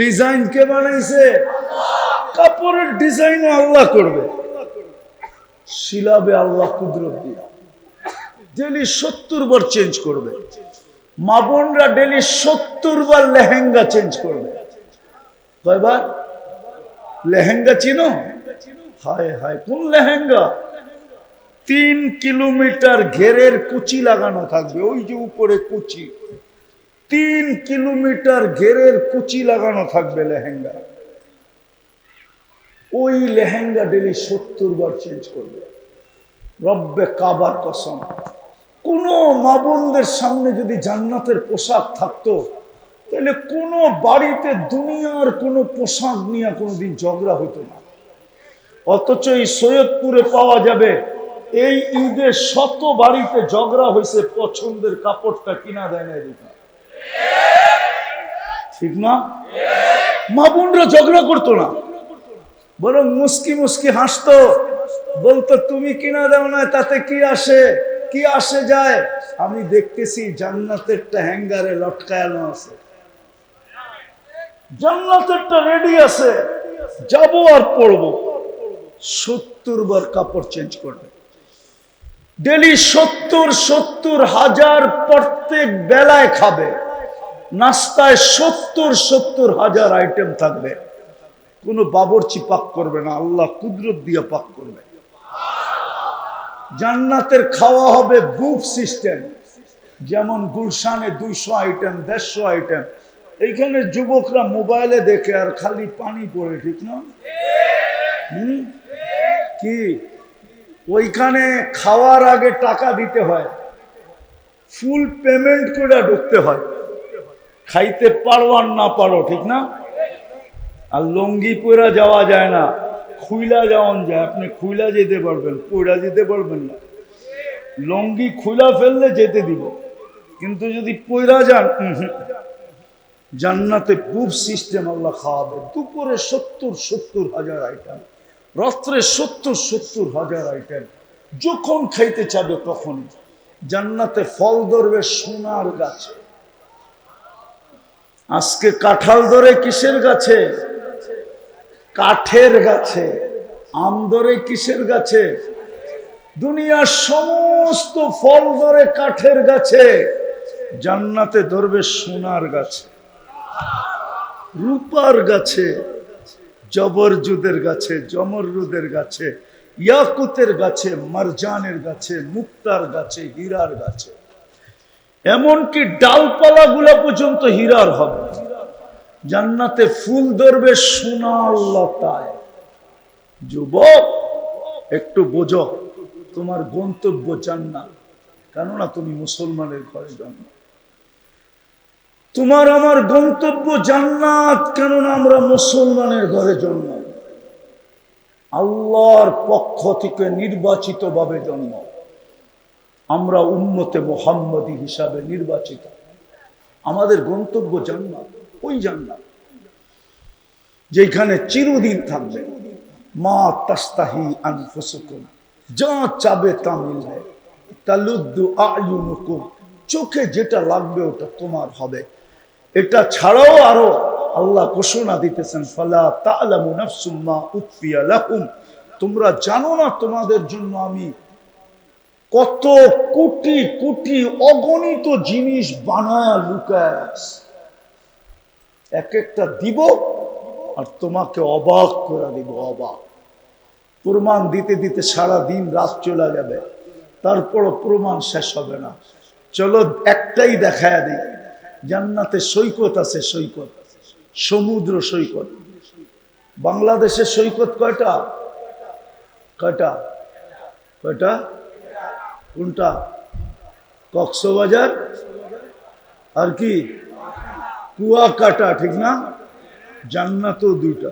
Design কে বানাইছে? কাপড়ের design আল্লাহ করবে, শিলাবে আল্লাহ কুদরত দিয়ে। ডেলি 70 বার চেঞ্জ করবে। মা বোনরা ডেলি 70 বার লেহেঙ্গা চেঞ্জ করবে। কয়বার? লেহেঙ্গা চিনো? হায় হায়, কোন লেহেঙ্গা? 3 কিলোমিটার ঘেরের কুচি লাগানো থাকবে, ওই যে উপরে কুচি, 3 কিলোমিটার ঘেরের কুচি লাগানো থাকবে লেহেঙ্গা। ওই লেহেঙ্গা ডেলি 70 বার চেঞ্জ করবে। রব্বে কাবার কসম, কোন মা বোনদের সামনে যদি জান্নাতের পোশাক থাকতো, তাহলে কোন বাড়িতে দুনিয়ার কোন পোশাক নিয়ে কোনোদিন ঝগড়া হতো না। অথচ এই সৈয়দপুরে পাওয়া যাবে, এই ঈদে শত বাড়িতে ঝগড়া হয়েছে পছন্দের কাপড়টা কিনা দেয় না, ঠিক না? মা বোনরা ঝগড়া করতো না, বরং মুস্কি মুস্কি হাসতো, বলতো তুমি কিনা দাও না, তাতে কি আসে, কি আসে যায়? আমি দেখতেছি জান্নাতেরটা হ্যাঙ্গারে লটকায়ানো আছে, জান্নাতেরটা রেডি আছে, যাবো আর পড়বো। 70 বার কাপড় চেঞ্জ করবে ডেলি, 70 হাজার প্রত্যেক বেলায় খাবে। নাস্তায় 70 হাজার আইটেম থাকবে। কোন বাবুর্চি পাক করবে না, আল্লাহ কুদরত দিয়ে পাক করবে। জান্নাতের খাওয়া হবে বুফ সিস্টেম, যেমন গুলশানে 200 আইটেম, 150 আইটেম। এইখানে যুবকরা মোবাইলে দেখে আর খালি পানি পড়ে, ঠিক না? কি ওইখানে খাওয়ার আগে টাকা দিতে হয়, ফুল পেমেন্ট করে ঢুকতে হয়, খাইতে পারো আর না পারো, ঠিক না? আর লঙ্গি পরা যাওয়া যায় না, খুইলা যাওয়ান যায়। আপনি খুইলা যেতে পারবেন, পরা যেতে পারবেন না। লঙ্গি খুইলা ফেললে যেতে দিব, কিন্তু যদি পয়রা যান, জান্নাতে বুফ সিস্টেম আল্লাহ খাওয়াবে। দুপুরে 70 হাজার আইটেম, রাত্রে 70 হাজার আইটেম। যখন খাইতে চাবে তখন। জান্নাতে ফল ধরবে সোনার গাছে। আজকে কাঁঠাল ধরে কিসের গাছে? কাঠের গাছে। আম ধরে কিসের গাছে? দুনিয়ার সমস্ত ফল ধরে কাঠের গাছে, জান্নাতে ধরবে সোনার গাছে, রূপার গাছে, জবরজুদের গাছে, জমরুদের গাছে, ইয়াকুতের গাছে, মারজানের গাছে, মুক্তার গাছে, হীরার গাছে। এমনকি ডালপালা গুলা পর্যন্ত হীরার হবে। জান্নাতে ফুল ধরবে সোনার লতায়। যুবক, একটু বোঝো, তোমার গন্তব্য জান্নাত, কেননা তুমি মুসলমানের ঘরে জন্ম। তোমার আমার গন্তব্য জান্নাত, কেননা আমরা মুসলমানের ঘরে জন্ম। আল্লাহর পক্ষ থেকে নির্বাচিত ভাবে জন্ম। আমরা উম্মতে মুহাম্মদী হিসাবে নির্বাচিত। আমাদের গন্তব্য জান্নাত, ওই জান্নাত যেখানে চিরদিন থাকবে। মা তাস্তাহি আনফুসুকুম, যা চাবে তা মিলবে। তালুদ্দু আয়ুনুকুম, চোখে যেটা লাগবে ওটা তোমার হবে। এটা ছাড়াও আরো আল্লাহ ঘোষণা দিতেছেন, ফালা তা'লামু নাফসুম মা উখফিয়া লাহুম, তোমরা জানো না তোমাদের জন্য আমি কত কোটি কোটি অগণিত জিনিস বানায়া লুকায় রাখছি। এক একটা দিব আর তোমাকে অবাক করে দিব, অবাক। প্রমাণ দিতে দিতে সারা দিন রাত চলে যাবে, তারপরও প্রমাণ শেষ হবে না। চলো একটাই দেখায়া দিই, জান্নাতে সৈকত আছে, সৈকত, সমুদ্র সৈকত। বাংলাদেশের সৈকত কয়টা? কয়টা? কয়টা? কোনটা? কক্সবাজার আর কি কুয়াকাটা, ঠিক না? জান্নাতও 2টা।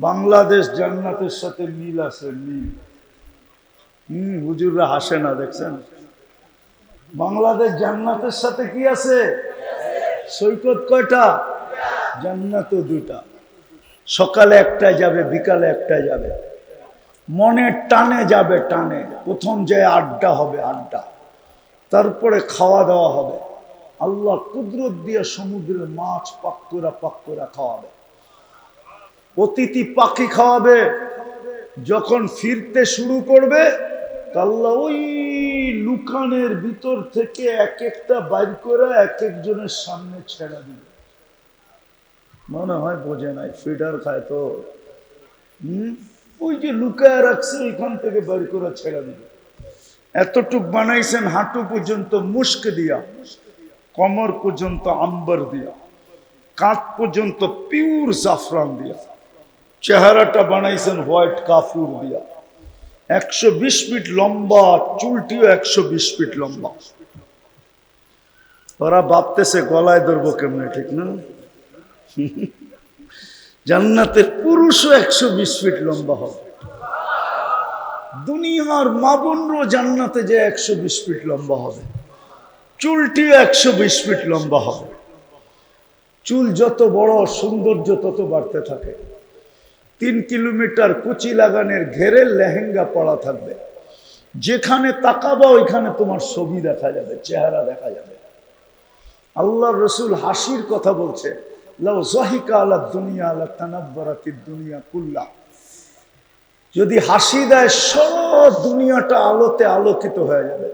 বাংলাদেশ জান্নাতের সাথে মিল আছে, মিল। হুজুররা হাসে না, দেখছেন? বাংলাদেশ জান্নাতের সাথে কি আছে? সৈকত কয়টা? জান্নাতও 2টা। সকালে একটায় যাবে, বিকালে একটায় যাবে। মনের টানে যাবে, টানে। প্রথম যে আড্ডা হবে, আড্ডা, তারপরে খাওয়া দাওয়া হবে, আল্লাহ কুদরত দিয়ে সমুদ্রের মাছ পাক করে খাওয়াবে, অতিথি পাখি খাওয়াবে। যখন ফিরতে শুরু করবে আল্লাহ ওই লুকানের ভিতর থেকে এক একটা বাইর করে এক একজনের সামনে ছেড়ে দিবে। মনে হয় বোঝে নাই, ফিডার খায় তো। ওই যে লুকায় রাখছে ওইখান থেকে বাইর করে ছেড়ে দিবে। এতটুক বানাইছেন হাঁটু পর্যন্ত মুস্ক দিয়া, কমর পর্যন্ত আম্বার দিয়া, কাঁধ পর্যন্ত পিওর জাফরান দিয়া, চেহারাটা বানাইছেন হোয়াইট কাফুর দিয়া, 120 ফিট লম্বা, চুলটিও 120 ফিট লম্বা। ওরা ভাবতেছে গলায় ধরবো কেমনে, ঠিক না? জান্নাতের পুরুষও 120 ফিট লম্বা হবে। দুনিয়ার মা বোনরও জান্নাতে যে 120 ফিট লম্বা হবে, চুলটিও 120 ফিট লম্বা হবে। চুল যত বড় সৌন্দর্য তত বাড়তে থাকে। 3 কিলোমিটার কুচি লাগানের ঘেরে লেহেঙ্গা পরা থাকবে, যেখানে তাকাবা ওইখানে তোমার ছবি দেখা যাবে, চেহারা দেখা যাবে। আল্লাহ রসুল হাসির কথা বলছে, লাউ যাহিকা আলা দুনিয়া লা তানাব্বারাতিদ দুনিয়া কুল্লা। যদি হাসি দেয় সব দুনিয়াটা আলোতে আলোকিত হয়ে যাবে।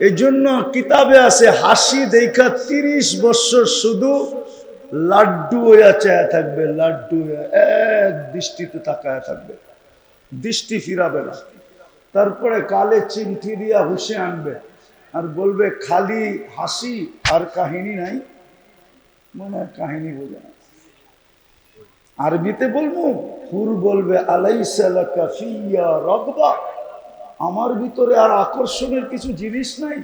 এই জন্য কিতাবে আছে হাসি দেখা 30 বছর শুধু লাড্ডু হইয়া চেয়ে থাকবে, লাড্ডু এক দৃষ্টিতে তাকায় থাকবে, দৃষ্টি ফিরাবে না। তারপরে কালে চিমটি দিয়া হুশে আনবে আর বলবে খালি হাসি আর কাহিনী নাই। মনে হয় কাহিনী বোঝে না। আরবিতে বলবো, হুর বলবে আলাইসা লাকা ফিয়া রাগবা, আমার ভিতরে আর আকর্ষণের কিছু জিনিস নাই,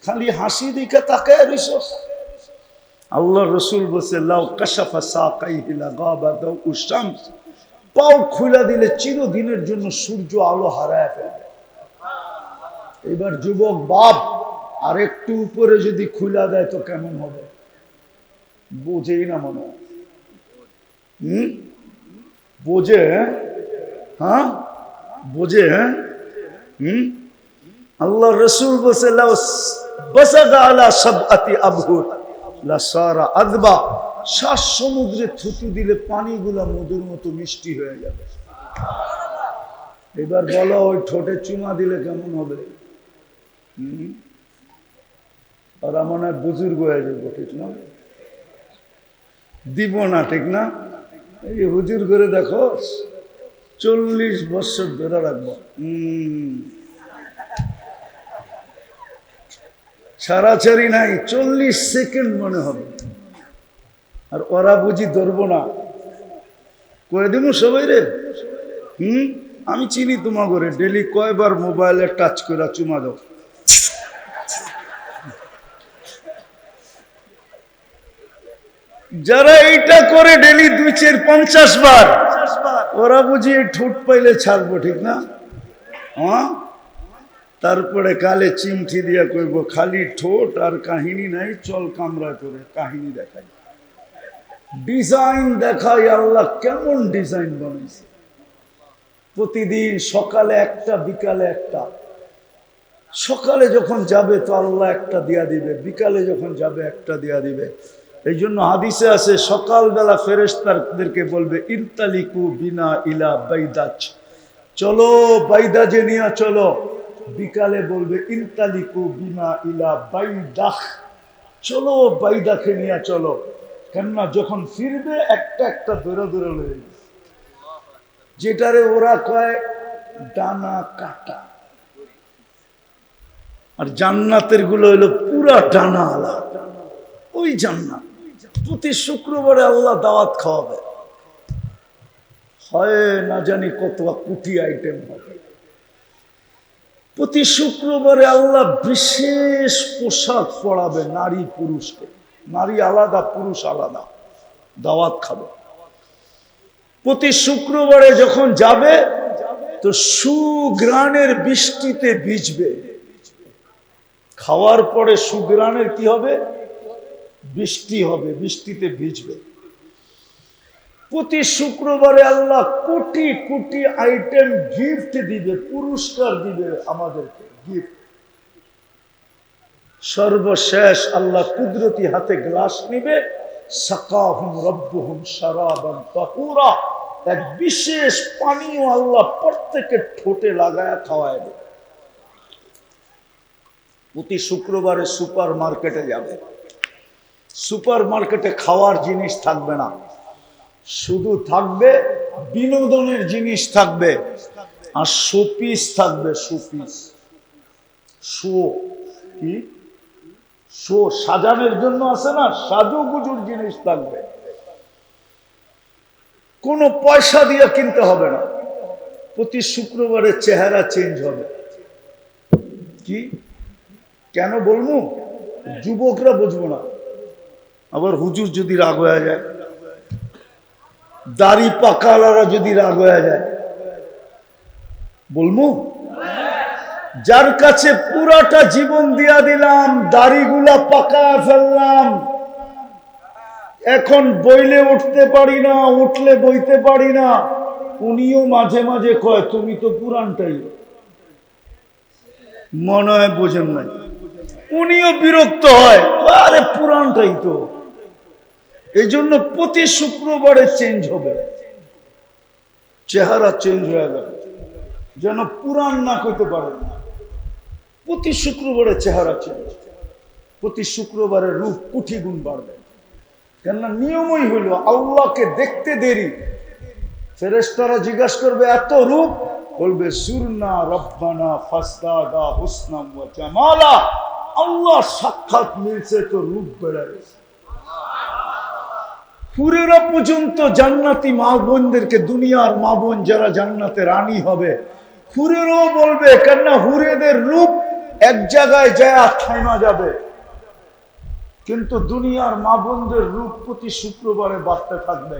খালি হাসি দিকে তাকায় রইছস। আল্লাহ রসুল বলছে লাউ কাশাফা সাকাইহি লাগাবা দাউ শামস, পাও খুলে দিলে চিরদিনের জন্য সূর্য আলো হারায় ফেলবে। এবার যুবক বাপ আর একটু উপরে যদি খুলে দেয় তো কেমন হবে? বোঝেই না মনে হয়। বোঝে? হ্যাঁ বোঝে। হ্যাঁ আল্লাহ রসুল বলছে লাউ বাসাগা আলা সাবআতি আবহুর লা সারা আদবা, 7 সমুদ্রে থুতু দিলে পানিগুলা মধুর মতো মিষ্টি হয়ে যাবে। এবার বলো ওই ঠোঁটে চুমা দিলে কেমন হবে? ওরা মনে হয় বুজুর্গ হয়ে যাবো, ঠিক না? দিব না, ঠিক না? এই হুজুর করে দেখো 40 বছর ধরে রাখবো, ছাড়াছাড়ি নাই, 40 সেকেন্ড মনে হবে। আর ওরা বুঝি ধরবো না, করে দিব সবাই রে। আমি চিনি তোমার ঘরে ডেলি কয়বার মোবাইলে টাচ করে চুমা দাও। যারা এইটা করে ডেলি 2, 4, 50 বার, ওরা বুঝি ঠোঁট পাইলে ছাড়বো, ঠিক না? হ্যাঁ তারপরে কালে চিমঠি দিয়া কইব খালি ঠোঁট আর কাহিনী নাই, চল কামরা করে কাহিনী দেখাই, ডিজাইন দেখাই। আল্লাহ কেমন ডিজাইন বানাইছে! প্রতিদিন সকালে একটা, বিকালে একটা। সকালে যখন যাবে তো আল্লাহ একটা দিয়া দিবে, বিকালে যখন যাবে একটা দিয়া দিবে। এই জন্য হাদিসে আছে সকালবেলা ফেরেশতাদেরকে বলবে ইনতালিকু বিনা ইলা বাইদাজ, চলো বাইদাজে নিয়ে চলো। বিকালে বলবে ইনতালিকু বিনা ইলা বাইদাখ, চলো বাইদাখে নিয়ে চলো। কেননা যখন ফিরবে একটা একটা দৌড়ে দৌড়ে লয়ে যাবে, যেটারে ওরা কয় ডানা কাটা। আর জান্নাতের গুলো হইলো পুরা ডানা আলা। ওই জান্নাত প্রতি শুক্রবারে আল্লাহ দাওয়াত খাওয়াবে, হয় না জানি কত কোটি আইটেম হবে। প্রতি শুক্রবারে আল্লাহ বিশেষ পোশাক পরাবে নারী পুরুষকে, নারী আলাদা পুরুষ আলাদা, দাওয়াত খাবে। প্রতি শুক্রবারে যখন যাবে তো সুগ্রাণের বৃষ্টিতে ভিজবে। খাওয়ার পরে সুগ্রাণের কি হবে? বৃষ্টি হবে, বৃষ্টিতে ভিজবে। প্রতি শুক্রবারে আল্লাহ কোটি কোটি আইটেম গিফট দিবে, পুরস্কার দিবে আমাদেরকে গিফট। সর্বশেষ আল্লাহ কুদরতি হাতে গ্লাস নিবে, সাকাহুম রব্বুহুম শারাবান তাহুরা, এক বিশেষ পানীয় আল্লাহ প্রত্যেকের ঠোঁটে লাগায়া খাওয়ায় দেবে। প্রতি শুক্রবারে সুপার মার্কেটে যাবে, সুপার মার্কেটে খাওয়ার জিনিস থাকবে না, শুধু থাকবে বিনোদনের জিনিস থাকবে, আর শোপিস থাকবে, শোপিস, শো কি শো সাজানোর জন্য আছে না, সাজুগুজুর জিনিস থাকবে, কোনো পয়সা দিয়ে কিনতে হবে না। প্রতি শুক্রবারে চেহারা চেঞ্জ হবে। কি কেন বলবো, যুবকরা বুঝবো না, আবার হুজুর যদি রাগ হয়ে যায়, দাড়ি পাকালারা যদি রাগ হয়ে যায়, বলবো যার কাছে পুরাটা জীবন দিয়া দিলাম, দাড়িগুলা পাকা ফেললাম, এখন বইলে উঠতে পারি না, উঠলে বইতে পারি না, উনিও মাঝে মাঝে কয় তুমি তো পুরানটাই, মনে হয় বোঝেন নাই, উনিও বিরক্ত হয়, আরে পুরানটাই তো। এই জন্য প্রতি শুক্রবারে চেঞ্জ হবে, চেহারা চেঞ্জ হয়ে গেল, যেন পুরান না করতে পারে। প্রতি শুক্রবারে চেহারা চেঞ্জ, প্রতি শুক্রবারে রূপ কোটি গুণ বাড়বে। কেননা নিয়মই হইল আল্লাহকে দেখতে দেরি, ফেরেশতারা জিজ্ঞাসা করবে এত রূপ, বলবে সুরনা রব্বানা ফাসদাদা হুসনাম ওয়া জামালা, আল্লাহ সাক্ষাৎ মিলছে তো রূপ বেড়ে গেছে। হুরেরা পর্যন্ত জান্নাতি মা বোনদেরকে, দুনিয়ার মা বোন যারা জান্নাতে রানী হবে, হুরেরাও বলবে, কেননা হুরেদের রূপ এক জায়গায় যায় থাইমা যাবে, কিন্তু দুনিয়ার মা বোনদের রূপ প্রতি শুক্রবারে বাড়তে থাকবে।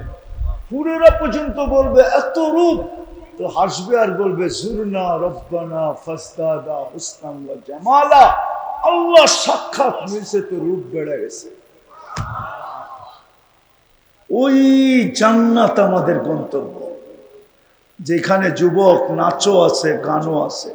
হুরেরা পর্যন্ত বলবে এত রূপ, তো হাসবে আর বলবে সুরনা রব্বানা ফাসদাদা হুসনাম ওয়া জামালা, আল্লাহ সাক্ষাৎ মিলছে তো রূপ বেড়ে গেছে। ওই জান্নাত আমাদের গন্তব্য, যেখানে যুবক নাচও আছে, গানও আছে।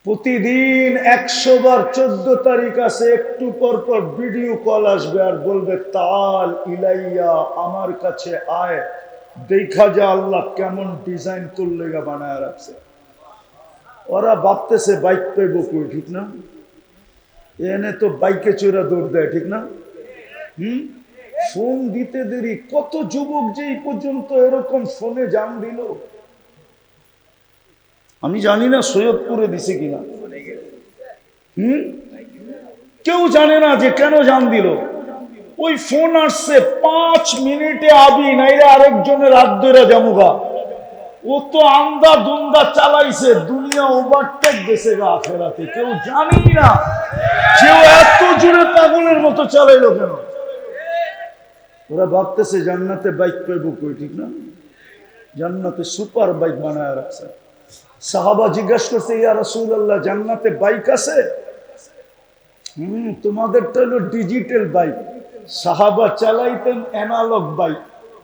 প্রতিদিন 100 বার 14 তারিখ আছে, একটু পর পর ভিডিও কল আসবে আর বলবে তাল ইলাইয়া, আমার কাছে আয়, দেখা যা আল্লাহ কেমন ডিজাইন করলে বানায় রাখছে। ওরা ভাবতেছে বাইক পাইব কই, ঠিক না? এনে তো বাইকে চড়া দৌড় দেয়, ঠিক না? ফোন দিতে দেরি, কত যুবক যে এই পর্যন্ত এরকম ফোনে জান দিল, আমি জানি না সৈয়দপুরে দিছে কিনা, কেউ জানে না যে কেন জান দিল। ওই ফোন আসছে 5 মিনিটে আবি, নাইলে আরেকজনের হাত ধরে জামুগা, ও তো আন্দা দুন্দা চালাইছে, দুনিয়া ওভারটেক গেছে গা আখেরাতে, কেউ জানেই না কেউ এত জোরে পাগলের মতো চালাইলো কেন। ওরা ভাবতেছে জান্নাতে বাইক পাইব কই, ঠিক না? জান্নাতে সুপার বাইক বানায় রাখছে। সাহাবা জিজ্ঞাসা করছে, ইয়া রাসূলুল্লাহ জান্নাতে বাইক আছে? তোমাদেরটা হলো ডিজিটাল বাইক, সাহাবা চালাইতেন অ্যানালগ বাইক,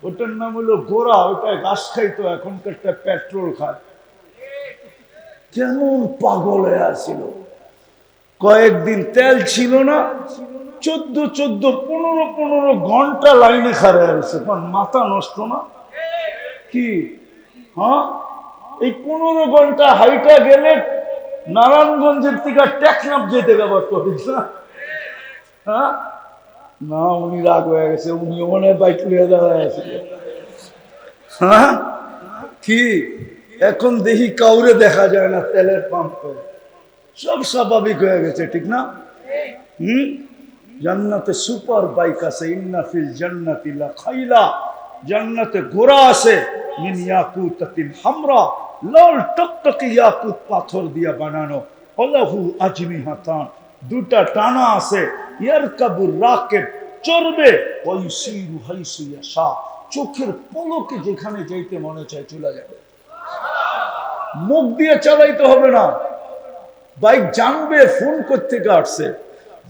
ওটার নাম হলো ঘোড়া, ওটা ঘাস খাইতো, এখনকারটা পেট্রোল খায়। কেমন পাগল হয়ে আসছিল, কয়েকদিন তেল ছিল না, 15 ঘন্টা লাইনে খাড়া আছে, মাথা নষ্ট না কি? হ্যাঁ, এই 15 ঘন্টা হাইটা গেলে নারায়ণগঞ্জের থেকে টেকনাফ যেতে গেবার তো, হ্যাঁ না, উনি রাগ হয়ে গেছে, উনি মনে বাইক লিয়ে দাঁড়ায় আছে। হ্যাঁ কি, এখন দেখি কাউরে দেখা যায় না তেলের পাম্প, সব স্বাভাবিক হয়ে গেছে, ঠিক না? জান্নাতে সুপার বাইক আছে, ইন্না ফিল জান্নাতি লাখাইলা, জান্নাতে ঘোড়া আছে, মিন ইয়াকুতাতিন হামরা, লাল টকটকে ইয়াকুত পাথর দিয়া বানানো, আলাহু আজমিহাতান, দুটা টানা আছে, ইয়ারকাবুর রাকিব, চড়বে, ওয়াইসিরু হাইসু ইয়াশা, চোখের পলকে যেখানে যাইতে মনে চায় চলে যাবে, মুখ দিয়ে চালাইতে হবে না, বাইক জানবে ফোন করতে আসছে,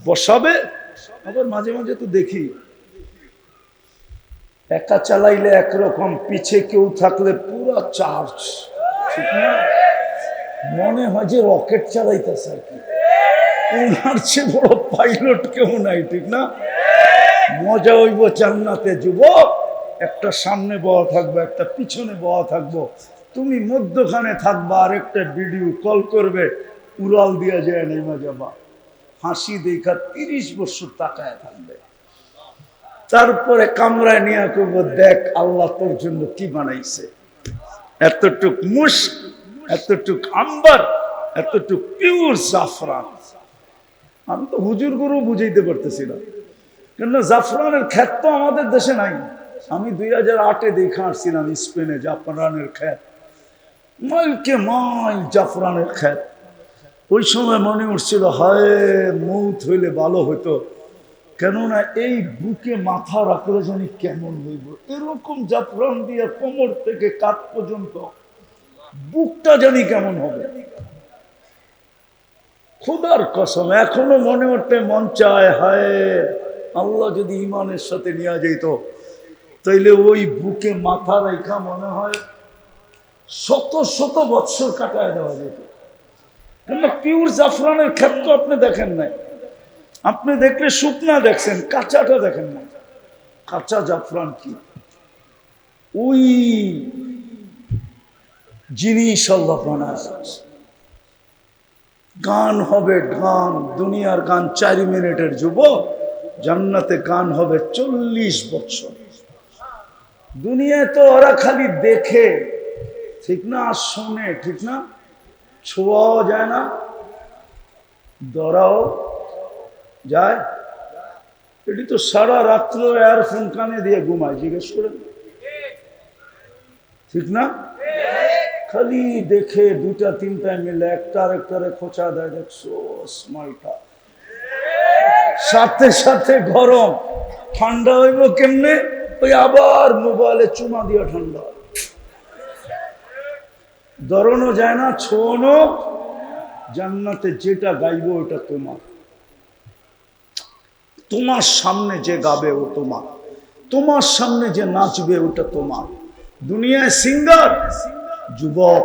বসাবে। আবার মাঝে মাঝে তো দেখি একা চালাইলে একরকম, পিছে কেউ থাকলে পুরো চার্জ, ঠিক না? মনে হয় যে রকেট চালাইতেছে আর কি, ওনার চেয়ে বড় পাইলট কেউ নাই, ঠিক না? মজা হইব জান্নাতে যুবক, একটা সামনে বওয়া থাকবে, একটা পিছনে বওয়া থাকবো, তুমি মধ্যখানে থাকবা, আর একটা ভিডিও কল করবে, উড়াল দিয়া যায় নেমে যাবা, হাসি দেখা 30 বছর তাকায় থাকবে। তারপরে কামরায় নিয়ে করবো, দেখ আল্লাহ তোর জন্য কি বানাইছে, এতটুক মুস্ক, এতটুক আম্বার, এতটুক পিওর জাফরান। আমি তো হুজুর গুরু বুঝাইতে পারতেছি না, কেন জাফরানের ক্ষেত তো আমাদের দেশে নাই। আমি 2008-এ দেখা আসছিলাম স্পেনে জাফরানের ক্ষেত, মাইলকে মাইল জাফরানের ক্ষেত। ওই সময় মনে উঠছিল হায় মৌত হইলে ভালো হতো, কেননা এই বুকে মাথা রাখলে জানি কেমন হইব, এরকম জাফরান দিয়ে কোমর থেকে কাঁধ পর্যন্ত বুকটা জানি কেমন হবে। খোদার কসম এখনো মনে উঠতে মন চায়, হায় আল্লাহ যদি ইমানের সাথে নিয়ে যেত, তাইলে ওই বুকে মাথা রেখা মনে হয় শত শত বৎসর কাটায় দেওয়া যেত। কেন পিওর জাফরানের ক্ষেত্র আপনি দেখেন নাই, আপনি দেখলে শুকনা দেখছেন, কাঁচাটা দেখেন না। কাঁচা জাফরান কি ওই জিনিস আল্লাহ বানায়। গান হবে, গান দুনিয়ার গান 4 মিনিটের যুবক, জান্নাতে গান হবে 40 বছর। দুনিয়ায় তো ওরা খালি দেখে, ঠিক না, আর শোনে, ঠিক না, ছোঁয়াও যায় না, ধরাও যায়। এটি তো সারা রাত্র এয়ারফোন কানে দিয়ে ঘুমায়, জিজ্ঞেস করেন, ঠিক না? খালি দেখে, 2টা 3টা মিলে একটা আরেকটারে খোঁচা দেয়, দেখছো স্মাইলটা, সাথে সাথে গরম, ঠান্ডা হইব কেমনে, ওই আবার মোবাইলে চুমা দিয়ে ঠান্ডা, ধরনো যায় না, ছোনো। জান্নাতে যেটা গাইব ওটা তোমার, তোমার সামনে যে গাবে ও তোমার, তোমার সামনে যে নাচবে ওটা তোমার। দুনিয়ায় সিঙ্গার, যুবক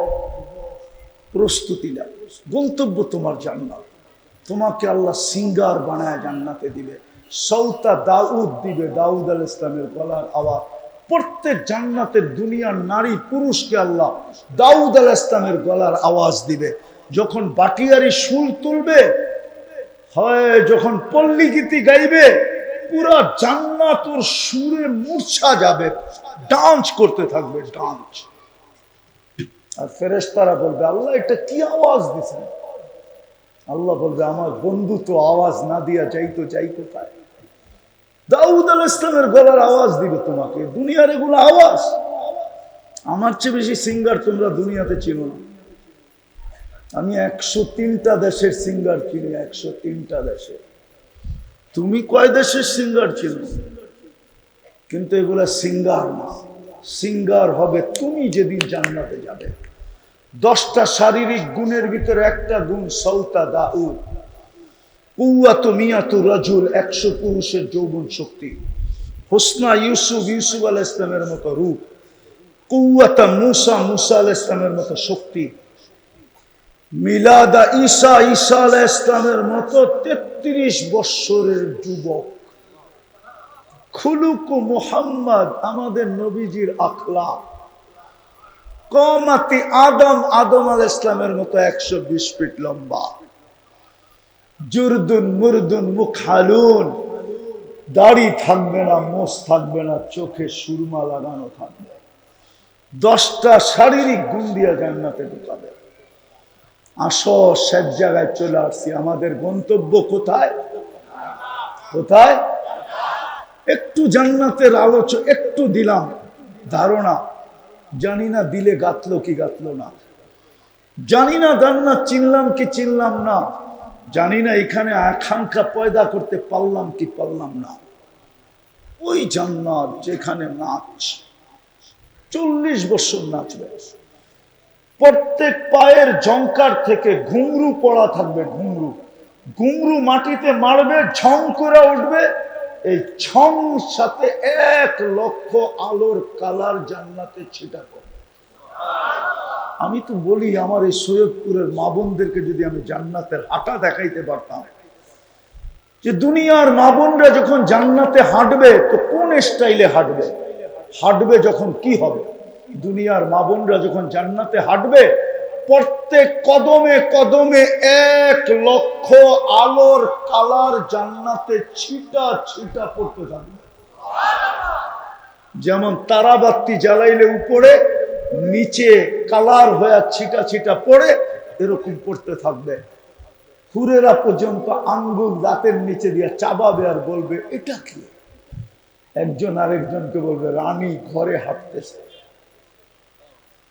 প্রস্তুতি নেয়, গন্তব্য তোমার জান্নাত। তোমাকে আল্লাহ সিঙ্গার বানায় জান্নাতে দিবে, সৌতা দাউদ দিবে, দাউদ আলাইহিস সালামের গলার আওয়াজ। প্রত্যেক জান্নাতের দুনিয়ার নারী পুরুষকে আল্লাহ দাউদ আলাইহিস সালামের গলার আওয়াজ দিবে। যখন বাটিয়ারি সুর তুলবে, হয় যখন পল্লী গীতি গাইবে, পুরা জান্নাত ওর সুরে মূর্ছা যাবে, ডান্স করতে থাকবে, ডান্স। আর ফেরেশতারা বলবে, আল্লাহ এটা কি আওয়াজ দিছেন? আল্লাহ বলবে, আমার বন্ধু তো আওয়াজ না দিয়া যাইতো, যাই কোথায়? দাউদ আলাইহিস সালামের গলার আওয়াজ দিবে তোমাকে। দুনিয়ার এগুলো আওয়াজ, আমার চেয়ে বেশি সিঙ্গার তোমরা দুনিয়াতে চিনো না। আমি 103টা দেশের সিঙ্গার চিনি, 103টা দেশে। তুমি কয় দেশের সিঙ্গার চিনো? কিন্তু এগুলা সিঙ্গার না, সিঙ্গার হবে তুমি যেদিন জান্নাতে যাবে। 10টা শারীরিক গুণের ভিতরে একটা গুণ সৌতা দাউদ, কুওয়াতু মিয়াতু রাজুল, 100 পুরুষের যৌবন শক্তি। হুসনা ইউসুফ, ইউসুফ আলাইহিস সালামের মতো রূপ। কুওয়াতা মুসা, মুসা আলাইহিস সালামের মতো শক্তি। মিলাদা ঈসা, ঈসা আলাইহিস সালামের মতো 33 বৎসরের যুবক। খুলুক মুহাম্মদ, আমাদের নবীজির আখলাক। কমাতি আদম, আদম আলাইহিস সালামের মতো 120 ফিট লম্বা। জুরদুন মুরদুন মুখালুন, দাড়ি থাকবে না, মোষ থাকবে না, চোখে সুরমা লাগানো থাকবে। 10টা শারীরিক গুণ দিয়া জান্নাতে ঢুকাবে। আসো, শেষ জায়গায় চলে আসছি। আমাদের গন্তব্য কোথায়? কোথায়? একটু জান্নাতের আলোচনা একটু দিলাম, ধারণা। জানি না দিলে গাতলো কি গাতলো না, জানি না জান্নাত চিনলাম কি চিনলাম না, জানি না এখানে আকাঙ্ক্ষা পয়দা করতে পারলাম কি পারলাম না। ওই জান্নাত যেখানে নাচ 40 বছর নাচবে, প্রত্যেক পায়ের জঙ্কার থেকে ঘুংরু পড়া থাকবে, ঘুংরু। ঘুংরু মাটিতে মারবে, ঝং করে উঠবে, এই ছং সাথে 1 লক্ষ আলোর কালার জান্নাতে ছিটা করবে। আমি তো বলি, আমার এই সৈয়দপুরের মা বোনদেরকে যদি আমি জান্নাতের আটা দেখাইতে পারতাম, যে দুনিয়ার মা বোনরা যখন জান্নাতে হাঁটবে তো কোন স্টাইলে হাঁটবে, হাঁটবে যখন কি হবে? দুনিয়ার মা বোনরা যখন জান্নাতে হাঁটবে প্রত্যেক কদমে কদমে 1,00,000 আলোর কালার জান্নাতে ছিটা ছিটা পড়তে থাকবে। যেমন তারাবাতি জ্বালাইলে উপরে নিচে কালার হয়ে ছিটা ছিটা পড়ে এরকম পড়তে থাকবে। হুরেরা পর্যন্ত আঙ্গুল দাঁতের নিচে দিয়ে চাবাবে আর বলবে এটা কি? একজন আরেকজনকে বলবে রানী ঘরে হাঁটতেছে।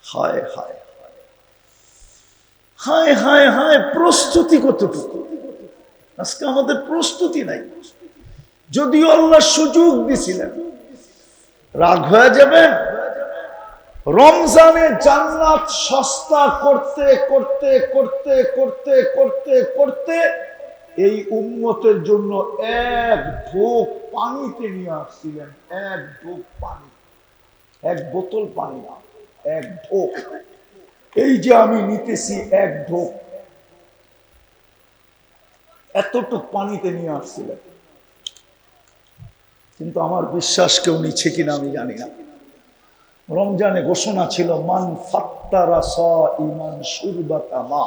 হায় হায় হায় হায় হায়, প্রস্তুতি কতটুকু? আজকে আমাদের প্রস্তুতি নাই। যদিও আল্লাহ সুযোগ দিছিলেন, রাগ হয়ে যাবেন। রমজানে জান্নাত সস্তা করতে করতে করতে করতে করতে করতে এই উম্মতের জন্য এক ঢোক পানিতে নিয়ে আসছিলেন। এক ঢোক পানি, এক বোতল পানি না, এক ঢোক। এই যে আমি নিতেছি এক ঢোক, এতটুক পানিতে নিয়ে আসছিলেন। কিন্তু আমার বিশ্বাস কেউ নিচ্ছে কিনা আমি জানি না। রমজানে ঘোষণা ছিল মান ফাত্তারা সাইমান শুরবাতা মা,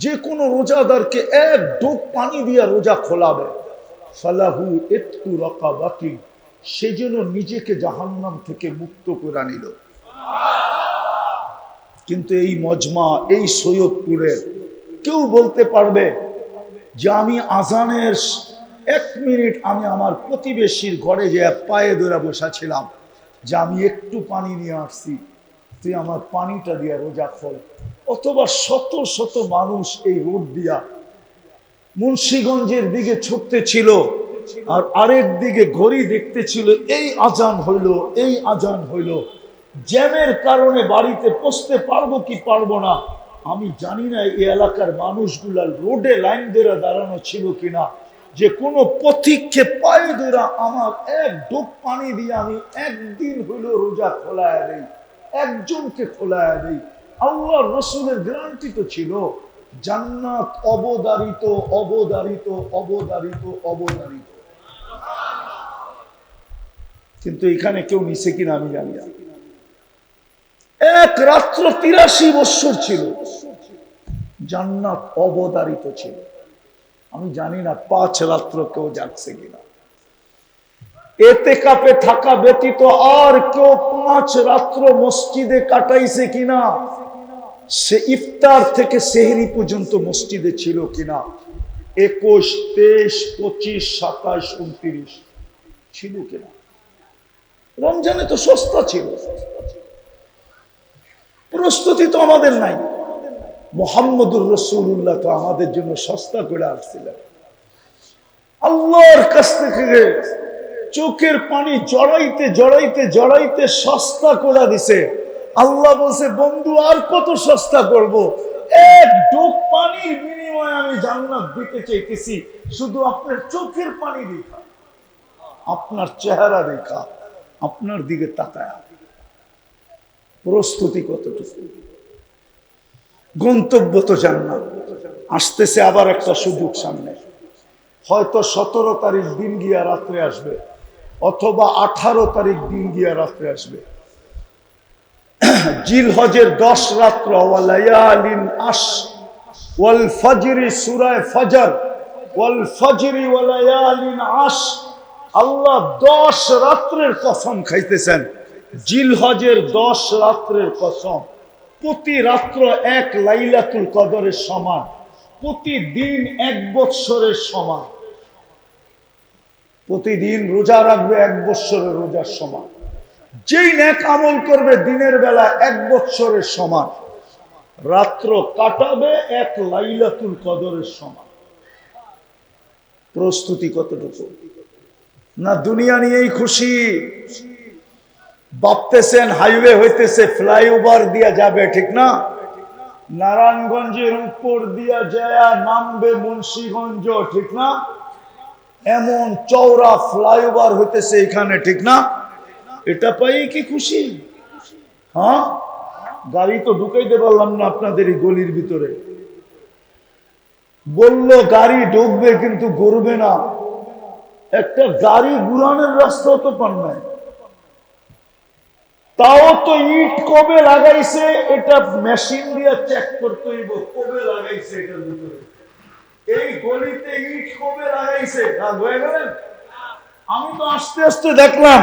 যে কোনো রোজাদারকে এক ঢোক পানি দিয়া রোজা খোলাবে, ফালাহু ইতকু রাকাবাতি, সে যেন নিজেকে জাহান্নাম থেকে মুক্ত করে নিল। কিন্তু এই মজমা, এই সৈয়দপুরের কেউ বলতে পারবে যে আমি আজানের 1 মিনিট আমি আমার প্রতিবেশীর ঘরে যে পায়ে ধরে বসা ছিলাম, যে আমি একটু পানি নিয়ে আসছি, তুই আমার পানিটা দিয়া রোজা খোল। অথবা শত শত মানুষ এই রোড দিয়া মুন্সিগঞ্জের দিকে ছুটতে ছিল, আর আরেক দিকে ঘড়ি দেখতে ছিল, এই আজান হইল, এই আজান হইল। জ্যামের কারণে বাড়িতে পৌঁছতে পারবো কি পারবো না আমি জানি না। এই এলাকার মানুষগুলা রোডে লাইন ধরে দাঁড়ানো ছিল কিনা, যে কোনো পথিককে পায়ে ধরে আমার এক ঢোক পানি দিয়ে আমি একদিন হইল রোজা খোলায় দেই, একজনকে খোলায় দেই। আল্লাহ রসুলের গ্যারান্টি তো ছিল জান্নাত অবধারিত অবধারিত অবধারিত অবধারিত। কিন্তু এখানে কেউ নিছে কিনা আমি জানি না। এক রাত্র 83 বছর ছিল, জান্নাত অবধারিত ছিল। আমি জানি না 5 রাত্র কেউ যাচ্ছে কিনা। এতেকাফে থাকা ব্যতীত আর কেউ 5 রাত্র মসজিদে কাটাইছে কিনা, সে ইফতার থেকে সেহরি পর্যন্ত মসজিদে ছিল কিনা। 21, 23, 25, 27, 29 ছিল কিনা। রমজানে তো সস্তা ছিল, প্রস্তুতি তো আমাদের নাই। মুহাম্মদুর রাসূলুল্লাহ তো আমাদের জন্য সস্তা করে আসছিলেন। আল্লাহর কাছ থেকে চোখের পানি জড়াইতে জড়াইতে জড়াইতে সস্তা করে দিছে। আল্লাহ বলছে বন্ধু আর কত সস্তা করব, এক ঢোক পানির বিনিময়ে আমি জান্নাত দিতে চাইতেছি, শুধু আপনার চোখের পানি দেখা, আপনার চেহারা দেখা, আপনার দিকে তাকায়। প্রস্তুতি কতটুকু? গন্তব্য তো জান্নাত। আসতেছে আবার একটা সুযোগ সামনে, হয়তো 17 তারিখ দিন গিয়া রাত্রে আসবে, অথবা 18 তারিখ দিন গিয়া রাত্রে আসবে। জিলহজের 10 রাত্র, ওয়ালায়ালিন আশ ওয়াল ফজরি, সূরা ফজর, ওয়াল ফজরি ওয়ালায়ালিন আশ। আল্লাহ 10 রাত্রের কসম খাইতেছেন, জিলহজের 10 রাত্রের কসম। প্রতি রাত্র 1 লাইলাতুল কদরের সমান, প্রতিদিন 1 বৎসরের সমান। প্রতিদিন রোজা রাখবে 1 বৎসরের রোজার সমান। যেই নেক আমল করবে দিনের বেলা 1 বৎসরের সমান, রাত্র কাটাবে 1 লাইলাতুল কদরের সমান। প্রস্তুতি কতটুকু? না দুনিয়া নিয়েই খুশি, ভাবতেছেন হাইওয়ে হইতেছে, ফ্লাইওভার দিয়া যাবে, ঠিক না? নারায়ণগঞ্জের উপর দিয়া যায় নামবে মুন্সিগঞ্জ, ঠিক না? এমন চওড়া ফ্লাইওভার হইতেছে এখানে, ঠিক না? এটা পাই কি খুশি? হ্যাঁ, গাড়ি তো ঢুকাইতে পারলাম না আপনাদের এই গলির ভিতরে। বলল গাড়ি ঢুকবে কিন্তু ঘুরবে না। একটা গাড়ি ঘুরানোর রাস্তা তো পান নাই। তাও তো ইট কবে লাগাইছে এটা মেশিন দিয়ে চেক করতে হইব, কবে লাগাইছে এটার ভিতরে। এই গলিতে ইট কবে লাগাইছে হয়ে গেলেন। আমি তো আস্তে আস্তে দেখলাম,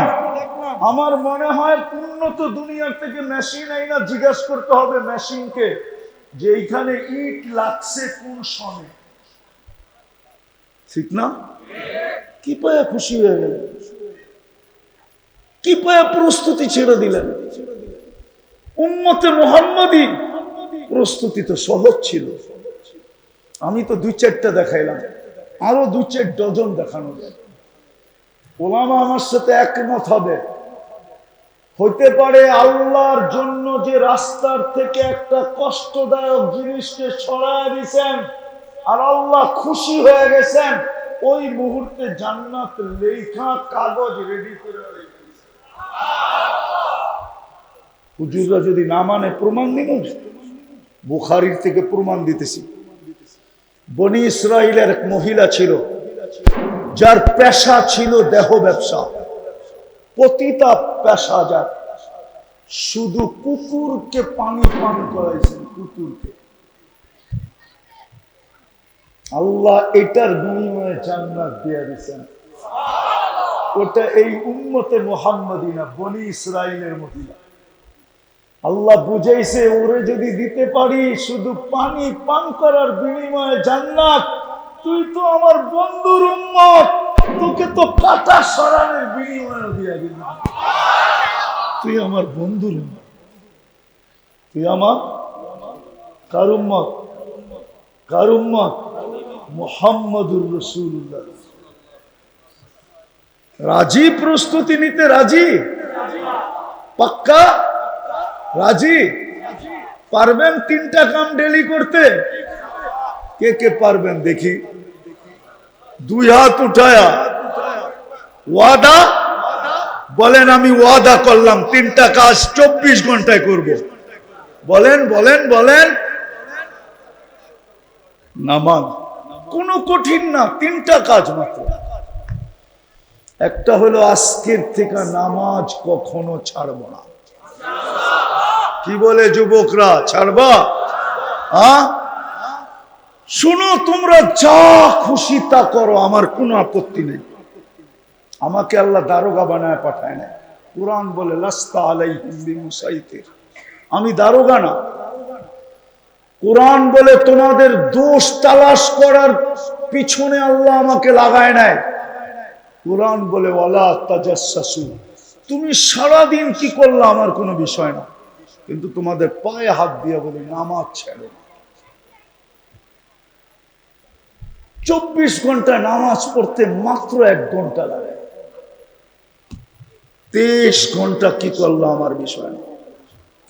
আমার মনে হয় উন্নত দুনিয়ার থেকে মেশিন আইনা জিজ্ঞাসা করতে হবে মেশিনকে যে এইখানে ইট লাগছে কোন সনে। ঠিক না? কি পায়ে খুশি হয়ে গেলেন, কি পায়ে প্রস্তুতি ছেড়ে দিলেন। উম্মতে মুহাম্মাদি প্রস্তুতি তো সহজ ছিল। আমি তো 2-4টা দেখাইলাম, আরো 2-4 ডজন দেখানো যায়। ওলামা আমার সাথে একমত হবে, হইতে পারে আল্লাহর জন্য যে রাস্তার থেকে একটা কষ্টদায়ক জিনিসকে সরায় দিয়েছেন আর আল্লাহ খুশি হয়ে গেছেন, ওই মুহূর্তে জান্নাত লেখা কাগজ রেডি করে রেখেছে। হুজুররা যদি না মানে প্রমাণ দিব, বুখারীর থেকে প্রমাণ দিতেছি। বনি ইসরাইলের এক মহিলা ছিল যার পেশা ছিল দেহ ব্যবসা, পতিতা পেশা, যার শুধু কুকুরকে পানি পান করাইছেন, কুকুরকে। আল্লাহ এটার বিনিময়ে জান্নাত দিয়ে দিয়েছেন। ওটা এই উম্মতে মুহাম্মাদি না, বনি ইসরাইলের মহিলা। আল্লাহ বুঝাইছে ওরে যদি দিতে পারি শুধু পানি পান করার বিনিময়ে জান্নাত, তুই তো আমার বন্ধুর উম্মত, তোকে তো কাটা সরানোর বিনিময়ে দিয়ে দিলাম। তুই আমার বন্ধুর উম্মত, তুই আমার কার উম্মত? কার উম্মত? মুহাম্মাদুর রাসূলুল্লাহ। রাজি? প্রস্তুতি নিতে রাজি? পাক্কা রাজি? পারবেন 3টা কাম ডেলি করতে? কে কে পারবেন দেখি? 2 হাত উঠায়া ওয়াদা বলেন, আমি ওয়াদা করলাম 3টা কাজ 24 ঘন্টায় করব। বলেন বলেন বলেন। নামাজ কোনো কঠিন না, 3টা কাজ মাত্র। একটা হলো আজকের থেকে নামাজ কখনো ছাড়ব না। কি বলে যুবকরা, ছাড়বা? শুনো, তোমরা যা খুশি তা করো, আমার কোনো আপত্তি নেই। আমাকে আল্লাহ দারোগা বানায় পাঠায় না। কুরআন বলে লাস্তা আলাইহিম বিমুসাইতির, আমি দারোগা না। কুরআন বলে তোমাদের দোষ তালাশ করার পিছনে আল্লাহ আমাকে লাগায় নাই। কুরআন বলে ওয়ালা তাজাসসু, তুমি সারাদিন কি করলা আমার কোনো বিষয় না, কিন্তু তোমাদের পায়ে হাত দিয়ে বলি নামাজ ছেড়ো না। 24 ঘন্টা নামাজ পড়তে মাত্র 1 ঘন্টা লাগে। 23 ঘন্টা কি করলো আমার বিষয় না,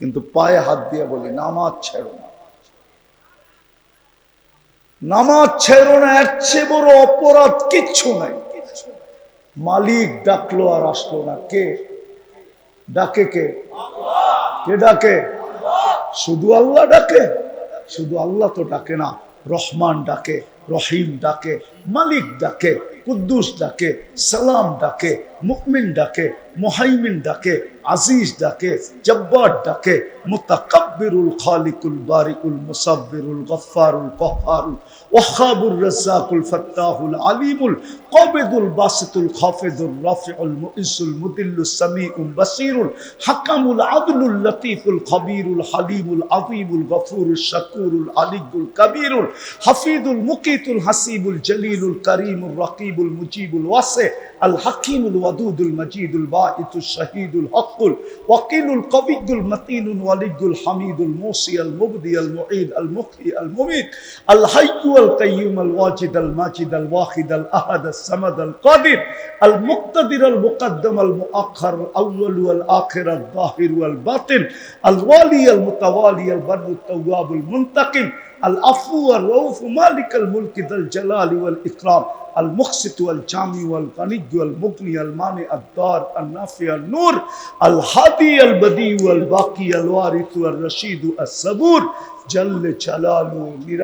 কিন্তু পায়ে হাত দিয়ে বলি নামাজ ছেড়ো না। নামাজ ছেড়ো না, এর চেয়ে বড় অপরাধ কিচ্ছু নাই। মালিক ডাকলো আর আসলো না, কে ডাকে? কে ডাকে? শুধু আল্লাহ ডাকে? শুধু আল্লাহ তো ডাকে না, রহমান ডাকে, রহিম ডাকে, মালিক ডাকে, কুদ্দুস ডাকে, সালাম ডাকে, মুমিন ডাকে, মুহাইমিন ডাকে, আজিজ ডাকে, জব্বার ডাকে, মুতাকাব্বিরুল খালিকুল বারিকুল মুসাব্বিরুল গফফারুল কহ্হারুল ওয়াহ্হাবুর রাজ্জাকুল ফাত্তাহুল আলিমুল কাবিদুল বাসিতুল খাফিদুর রাফিউল মুইসুল মুদিল্লুস সামিউল বাসিরুল হাকামুল আদলুল লতীফুল খবীরুল হালিমুল আযীমুল গফুরুশ শাকুরুল আলিয়ুল কবীরুল হাফিজুল মুকিতুল হাসিবুল জলিলুল করিমুর রকিবুল মুজিবুল ওয়াসি আল হাকিমুল ওয়াদুদুল মজিদুল বাঈতুশ শাহীদুল হকুল ওয়াকিলুল কবিয়ুল মতিনুল ওয়ালিয়ুল হামিদুল মুসি আল মুবদি আল মুঈদ আল মুহয়ি আল মুমীত আল হাইয়্যু আল কাইয়্যুম আল ওয়াজিদ আল মাজিদ আল ওয়াহিদ আল আহাদ আস সামাদ আল কাদির আল মুক্তাদির আল মুকদ্দম আল মুআখ্খার আল আউয়াল ওয়াল আখির আল যাহির ওয়াল বাতিন আল ওয়ালি আল মুতাওয়ালি আল বাররু তাওয়াব আল মুনতাকিম العفو والرؤوف مالك الملك ذا الجلال والإكرام المقسط والجامع والغني والمغني المانع الضار النافع النور الهادي البديع والباقي الوارث والرشيد الصبور جل جلاله